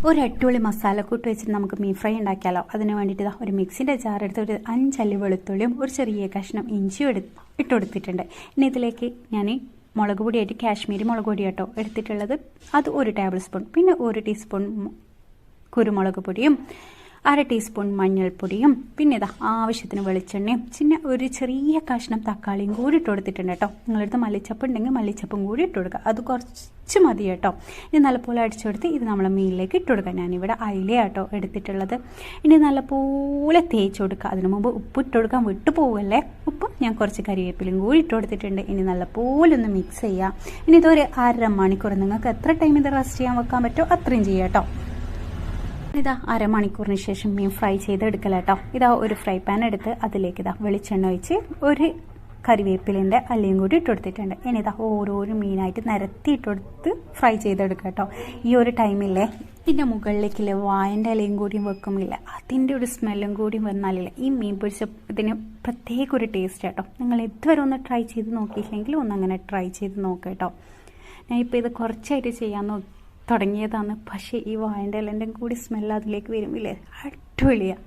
ഒരു അടിപൊളി മസാലക്കൂട്ട് വെച്ചിട്ട് നമുക്ക് മീൻ ഫ്രൈ ഉണ്ടാക്കിയാലോ. അതിന് വേണ്ടിയിട്ട് ഒരു മിക്സിൻ്റെ ജാർ എടുത്ത് ഒരു 5 അല്ലി വെളുത്തുള്ളിയും ഒരു ചെറിയ കഷ്ണം ഇഞ്ചിയും ഇട്ട് കൊടുത്തിട്ടുണ്ട്. ഇനി ഇതിലേക്ക് ഞാൻ മുളക് പൊടിയായിട്ട് കാശ്മീരി മുളക് പൊടി കേട്ടോ എടുത്തിട്ടുള്ളത്, അത് 1 ടേബിൾ സ്പൂൺ. പിന്നെ 1 ടീസ്പൂൺ കുരുമുളക് പൊടിയും 1/2 ടീസ്പൂൺ മഞ്ഞൾപ്പൊടിയും പിന്നെ ആവശ്യത്തിന് വെളിച്ചെണ്ണയും പിന്നെ ഒരു ചെറിയ കഷ്ണം തക്കാളിയും കൂടി ഇട്ട് കൊടുത്തിട്ടുണ്ട് കേട്ടോ. നിങ്ങളടുത്ത് മല്ലിച്ചപ്പ് ഉണ്ടെങ്കിൽ മല്ലിച്ചപ്പും കൂടി ഇട്ട് കൊടുക്കുക, അത് കുറച്ച് മതി കേട്ടോ. ഇനി നല്ലപോലെ അടിച്ചെടുത്ത് ഇത് നമ്മളെ മീനിലേക്ക് ഇട്ട് കൊടുക്കുക. ഞാനിവിടെ അയിലയാട്ടോ എടുത്തിട്ടുള്ളത്. ഇനി നല്ലപോലെ തേച്ച് കൊടുക്കുക. അതിന് മുമ്പ് ഉപ്പ് ഇട്ട് കൊടുക്കാൻ വിട്ടു പോവല്ലേ. ഉപ്പും ഞാൻ കുറച്ച് കരിവേപ്പിലും കൂടി ഇട്ട് കൊടുത്തിട്ടുണ്ട്. ഇനി നല്ലപോലെ ഒന്ന് മിക്സ് ചെയ്യുക. ഇനി ഇതൊരു 1/2 മണിക്കൂർ നിങ്ങൾക്ക് എത്ര ടൈം ഇത് റെസ്റ്റ് ചെയ്യാൻ വെക്കാൻ പറ്റുമോ അത്രയും ചെയ്യുക കേട്ടോ. ഇതാ 1/2 മണിക്കൂറിന് ശേഷം മീൻ ഫ്രൈ ചെയ്തെടുക്കല കേട്ടോ. ഇതാ ഒരു ഫ്രൈ പാൻ എടുത്ത് അതിലേക്ക് വെളിച്ചെണ്ണ ഒഴിച്ച് ഒരു കറിവേപ്പിലിൻ്റെ അല്ലയും കൂടി ഇട്ട് കൊടുത്തിട്ടുണ്ട്. ഇനി ഓരോരോ മീനായിട്ട് നിരത്തി ഇട്ട് കൊടുത്ത് ഫ്രൈ ചെയ്തെടുക്കുക കേട്ടോ. ഈ ഒരു ടൈമില്ലേ ഇതിൻ്റെ മുകളിലേക്കില്ലേ വായൻ്റെ ഇലയും കൂടിയും വെക്കുമില്ല, അതിൻ്റെ ഒരു സ്മെല്ലും കൂടി വന്നാലില്ല ഈ മീൻ പൊരിച്ച ഇതിന് പ്രത്യേക ഒരു ടേസ്റ്റ് കേട്ടോ. നിങ്ങൾ ഇതുവരെ ഒന്ന് ട്രൈ ചെയ്ത് നോക്കിയില്ലെങ്കിൽ ഒന്നങ്ങനെ ട്രൈ ചെയ്ത് നോക്കുക കേട്ടോ. ഞാനിപ്പോൾ ഇത് കുറച്ചായിട്ട് ചെയ്യാൻ തുടങ്ങിയതാണ്, പക്ഷേ ഈ വായൻ്റെ ഇലൻ്റെ കൂടി സ്മെല്ല് അതിലേക്ക് വരുമില്ലേ, അടിപൊളിയാണ്.